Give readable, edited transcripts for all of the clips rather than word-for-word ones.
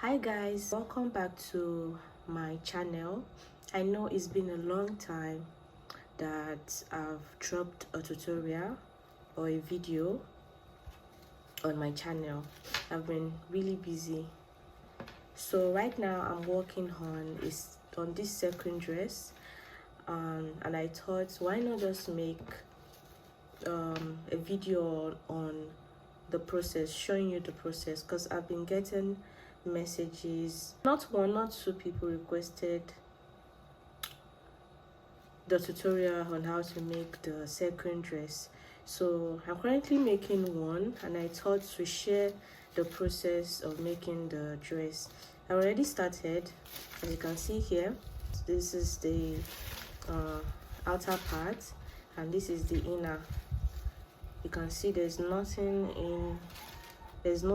Hi guys, welcome back to my channel. I know it's been a long time that I've dropped a tutorial or a video on my channel. I've been really busy. So right now I'm working on this sequin dress, and I thought, why not just make a video on the process, showing you the process, because I've been getting messages. Not one, not two people requested the tutorial on how to make the sequin dress. So I'm currently making one, and I thought to share the process of making the dress. I already started. As you can see here, this is the outer part, and this is the inner. You can see there's no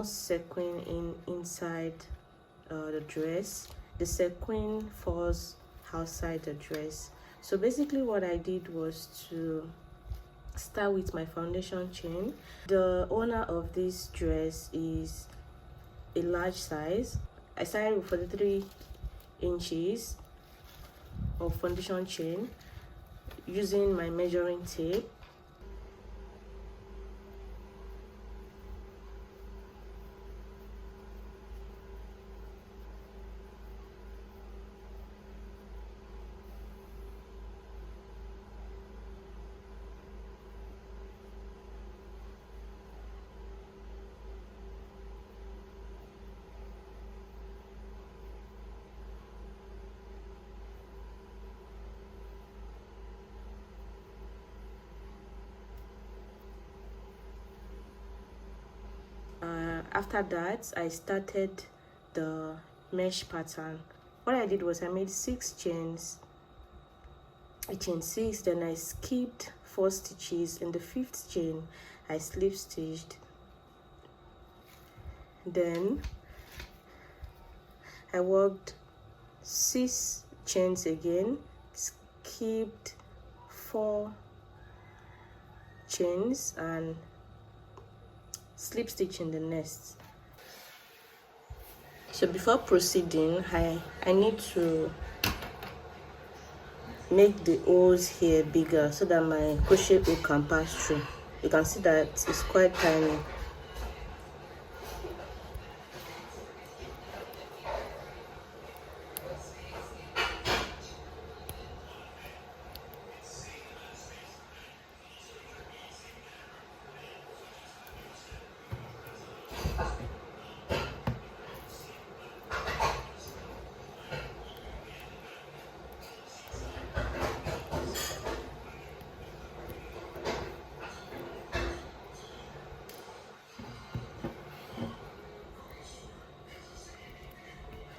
sequin inside the dress. The sequin falls outside the dress. So basically what I did was to start with my foundation chain. The owner of this dress is a large size. I started with 43 inches of foundation chain using my measuring tape. After that, I started the mesh pattern. What I did was I made 6 chains, a chain 6, then I skipped 4 stitches. In the 5th chain I slip stitched, then I worked 6 chains again, skipped 4 chains and slip stitch in the next. So before proceeding, I need to make the holes here bigger so that my crochet hook can pass through. You can see that it's quite tiny.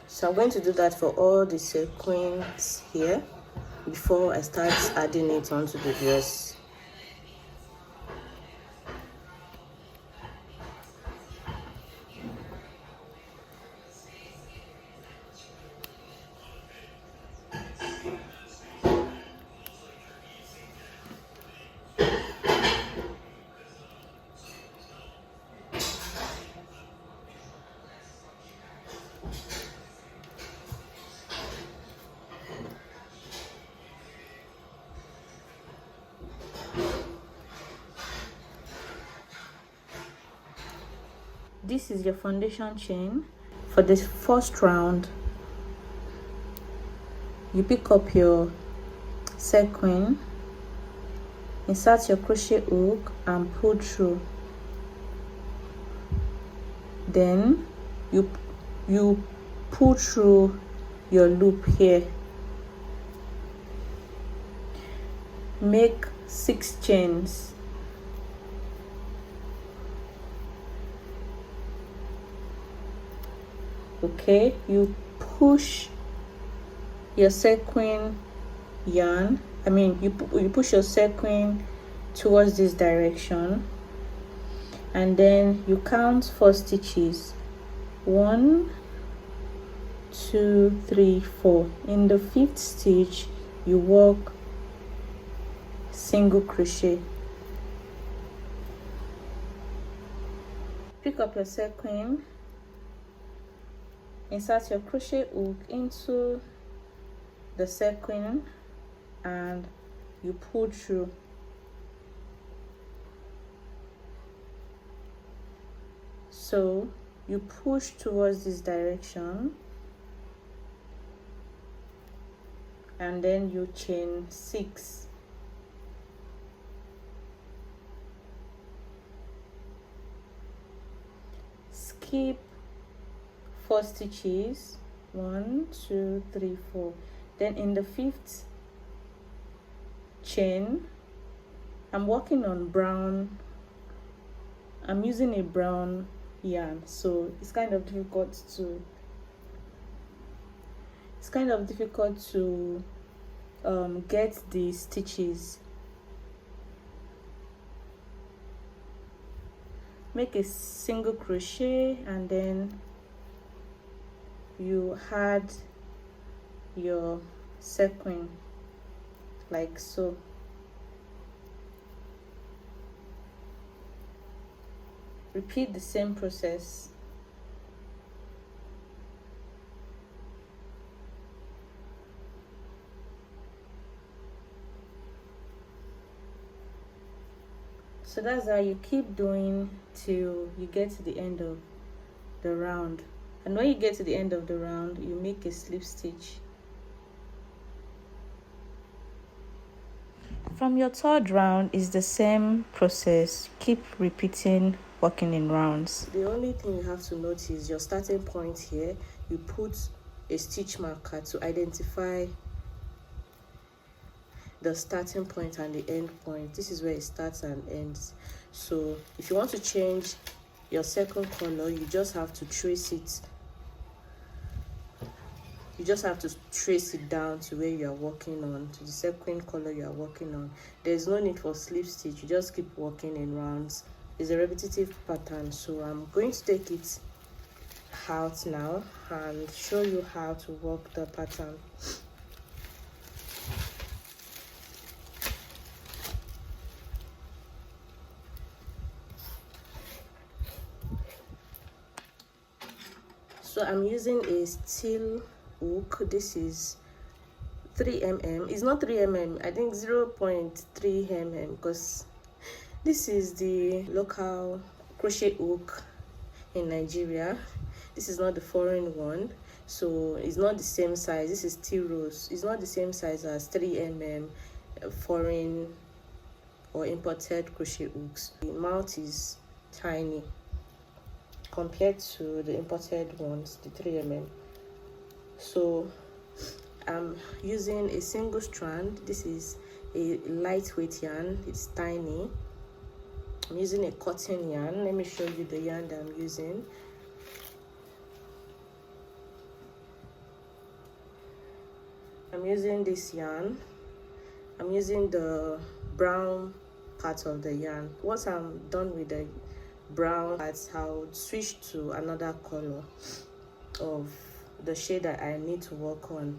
So I'm going to do that for all the sequins here before I start adding it onto the dress. This is your foundation chain. For the first round, you pick up your sequin, insert your crochet hook and pull through. Then you pull through your loop here. Make 6 chains. Okay, you push your sequin yarn, you push your sequin towards this direction, and then you count 4 stitches. 1 2 3 4. In the 5th stitch you work single crochet. Pick up your sequin, insert your crochet hook into the sequin and you pull through. So you push towards this direction and then you chain 6. Skip 4 stitches, 1 2 3 4. Then in the 5th chain, I'm working on brown. I'm using a brown yarn, so it's kind of difficult to get the stitches. Make a single crochet and then you add your sequin like so. Repeat the same process. So that's how you keep doing till you get to the end of the round. And when you get to the end of the round, you make a slip stitch. From your 3rd round is the same process. Keep repeating, working in rounds. The only thing you have to notice is your starting point here. You put a stitch marker to identify the starting point and the end point. This is where it starts and ends. So if you want to change your second color, you just have to trace it. You just have to trace it down to where you are working on, to the second color you are working on. There's no need for slip stitch. You just keep working in rounds. It's a repetitive pattern. So I'm going to take it out now and show you how to work the pattern. So I'm using a steel hook. This is 3 mm. It's not 3 mm, I think 0.3 mm, because this is the local crochet hook in Nigeria. This is not the foreign one, so it's not the same size. This is Trose. It's not the same size as 3 mm foreign or imported crochet hooks. The mouth is tiny compared to the imported ones, the 3 mm. So I'm using a single strand. This is a lightweight yarn. It's tiny. I'm using a cotton yarn. Let me show you the yarn that I'm using. I'm using this yarn. I'm using the brown part of the yarn. Once I'm done with the brown parts, I'll switch to another color of the shade that I need to work on.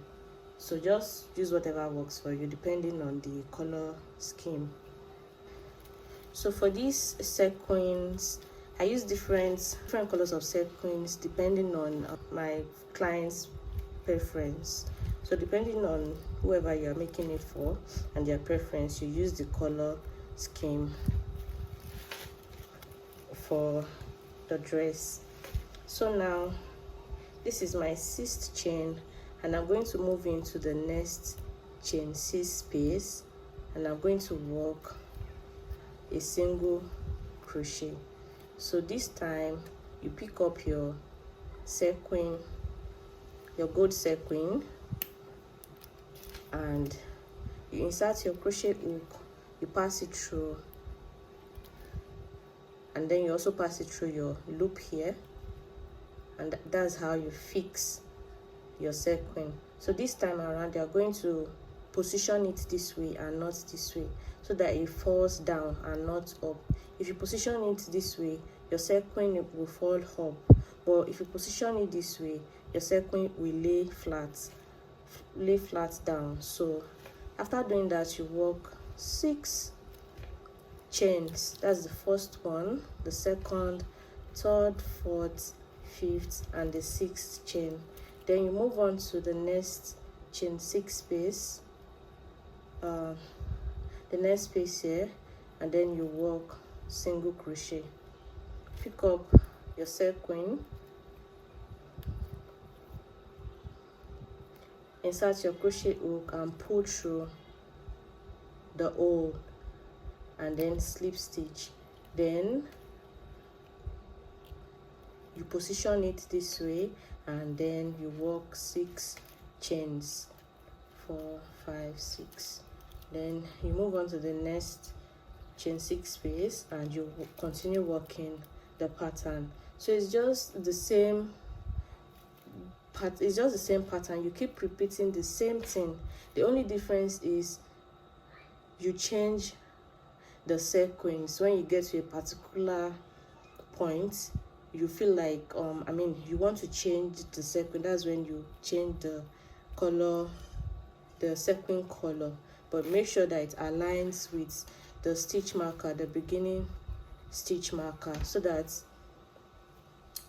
So just use whatever works for you depending on the color scheme. So for these sequins, I use different colors of sequins depending on my client's preference. So depending on whoever you're making it for and their preference, you use the color scheme for the dress. So now this is my 6th chain and I'm going to move into the next chain 6 space and I'm going to work a single crochet. So this time you pick up your sequin, your gold sequin, and you insert your crochet hook, you pass it through, and then you also pass it through your loop here, and that's how you fix your sequin. So this time around you're going to position it this way and not this way, so that it falls down and not up. If you position it this way, your sequin will fall up, but if you position it this way, your sequin will lay flat down. So after doing that, you work 6 chains. That's the first one, the second, third, fourth, 5th and the 6th chain. Then you move on to the next chain 6 space, the next space here, and then you work single crochet. Pick up your sequin, insert your crochet hook and pull through the hole, and then slip stitch. Then you position it this way, and then you work 6 chains, 4, 5, 6. Then you move on to the next chain 6 space and you continue working the pattern. So it's just the same pattern. You keep repeating the same thing. The only difference is you change the sequins. When you get to a particular point, you feel like you want to change the sequin. That's when you change the color, the sequin color, but make sure that it aligns with the stitch marker, the beginning stitch marker, so that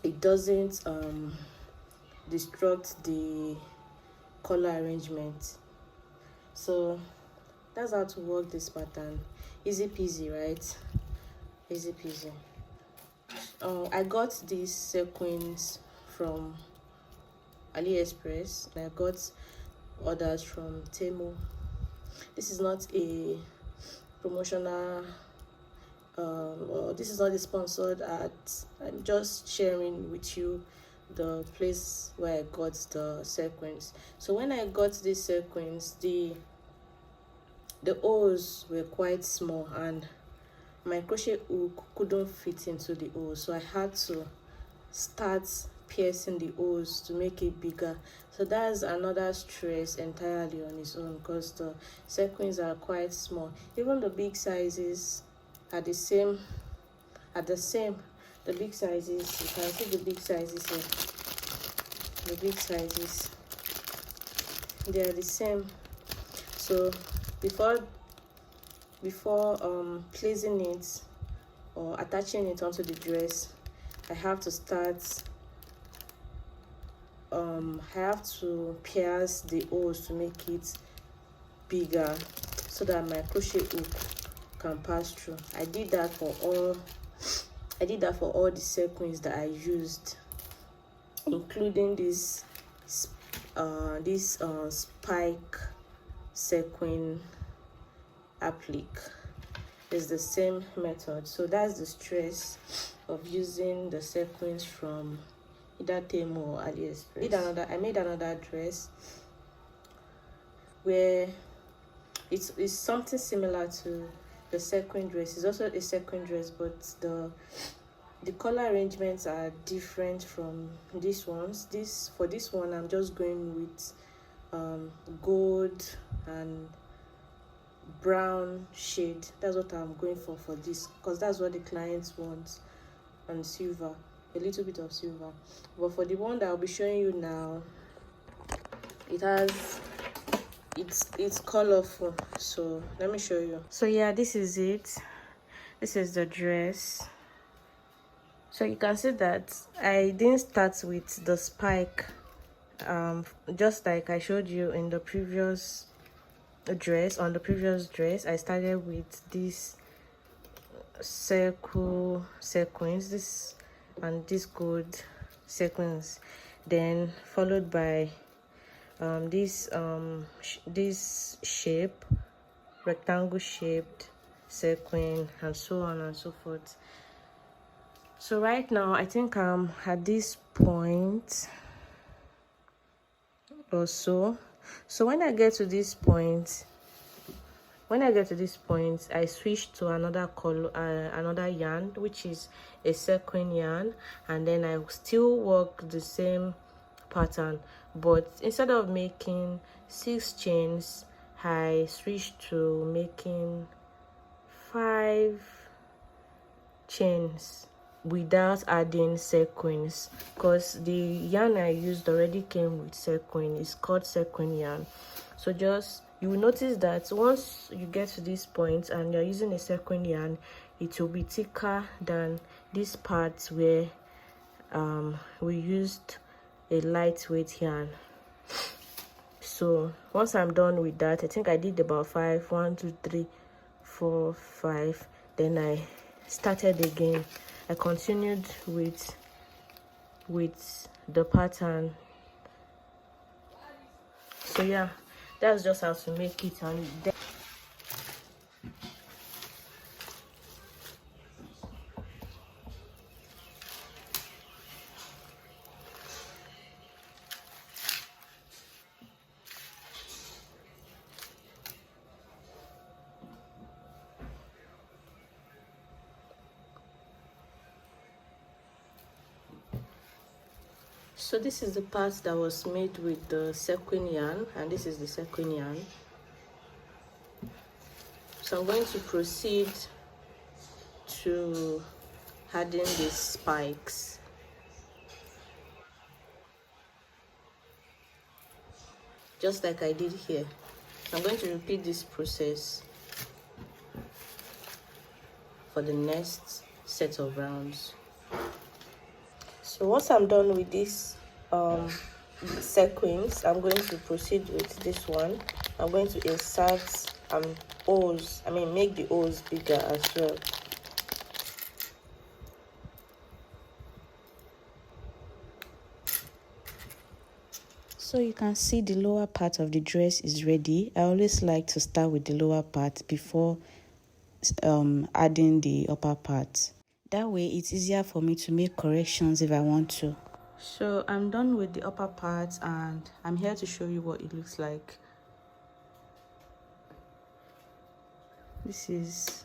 it doesn't disrupt the color arrangement. So that's how to work this pattern. Easy peasy, right? Easy peasy. I got these sequins from AliExpress, and I got others from Temu. This is not a promotional this is not a sponsored ad. I'm just sharing with you the place where I got the sequins. So when I got these sequins, the holes were quite small and my crochet hook couldn't fit into the holes, so I had to start piercing the holes to make it bigger. So that's another stress entirely on its own, because the sequins are quite small. Even the big sizes are the same. The big sizes, you can see the big sizes here. The big sizes, they are the same. So before placing it or attaching it onto the dress, I have to start I have to pierce the holes to make it bigger, so that my crochet hook can pass through. I did that for all the sequins that I used, including this spike sequin applique. It's the same method. So that's the stress of using the sequins from either Temu or AliExpress. I made another dress where it's something similar to the sequin dress. It's also a sequin dress, but the color arrangements are different from these ones. For this one, I'm just going with gold and brown shade. That's what I'm going for this, because that's what the clients want, and silver, a little bit of silver. But for the one that I'll be showing you now, it's colorful. So let me show you. So yeah, this is it. This is the dress. So you can see that I didn't start with the spike, just like I showed you in the previous dress. On the previous dress, I started with this circle sequins, this and this gold sequins, then followed by this shape, rectangle shaped sequin, and so on and so forth. So right now I think I'm at this point or so. So when I get to this point, I switch to another color, another yarn, which is a sequin yarn, and then I still work the same pattern, but instead of making 6 chains, I switched to making 5 chains without adding sequins, because the yarn I used already came with sequin. It's called sequin yarn. So you will notice that once you get to this point and you're using a sequin yarn, it will be thicker than this part where we used a lightweight yarn. So once I'm done with that, I think I did about 5, 1, 2, 3, 4, 5. Then I started again. I continued with the pattern. So yeah, that's just how to make it. And then so this is the part that was made with the sequin yarn, and this is the sequin yarn. So I'm going to proceed to harden these spikes. Just like I did here. I'm going to repeat this process for the next set of rounds. So once I'm done with this sequins, I'm going to proceed with this one. I'm going to insert O's, make the O's bigger as well. So you can see the lower part of the dress is ready. I always like to start with the lower part before adding the upper part. That way it's easier for me to make corrections if I want to. So I'm done with the upper part, and I'm here to show you what it looks like. This is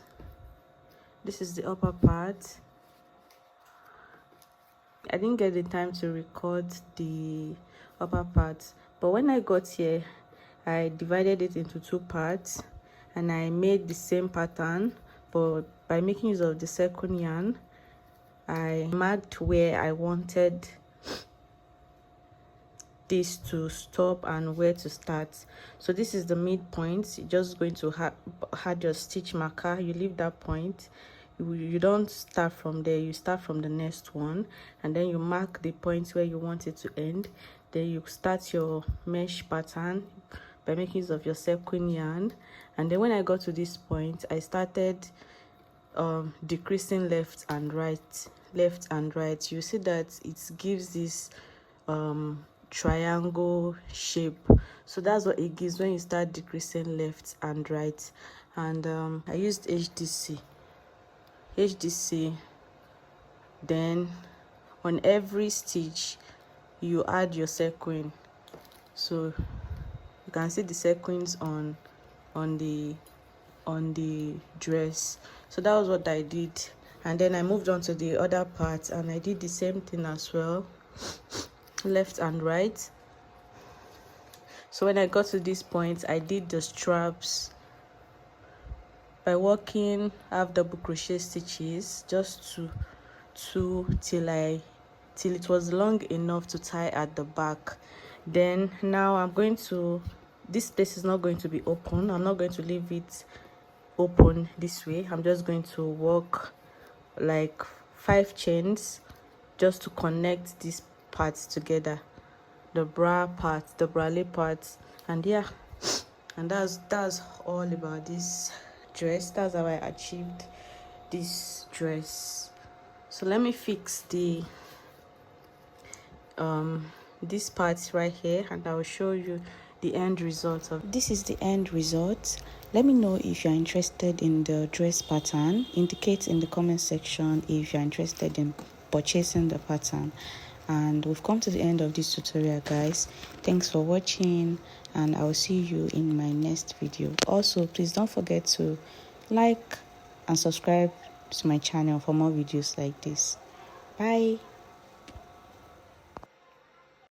the upper part. I didn't get the time to record the upper part, but when I got here, I divided it into 2 parts, and I made the same pattern, but by making use of the sequin yarn, I marked where I wanted this to stop and where to start. So this is the midpoint. You're just going to add your stitch marker. You leave that point. You don't start from there, you start from the next one, and then you mark the point where you want it to end. Then you start your mesh pattern by making use of your sequin yarn. And then when I got to this point, I started decreasing left and right. You see that it gives this triangle shape. So that's what it gives when you start decreasing left and right. And I used HDC. Then on every stitch you add your sequin. So you can see the sequins on the dress. So that was what I did, and then I moved on to the other part, and I did the same thing as well, left and right. So when I got to this point, I did the straps by working half double crochet stitches, just two till it was long enough to tie at the back. Then now I'm going to, this place is not going to be open. I'm not going to leave it open this way. I'm just going to work like 5 chains just to connect these parts together, the bra part, the bralette part, and yeah, and that's all about this dress. That's how I achieved this dress. So let me fix the this part right here, and I will show you the end result of this. Is the end result. Let me know if you're interested in the dress pattern. Indicate in the comment section if you're interested in purchasing the pattern. And we've come to the end of this tutorial, guys. Thanks for watching, and I will see you in my next video. Also, please don't forget to like and subscribe to my channel for more videos like this. Bye.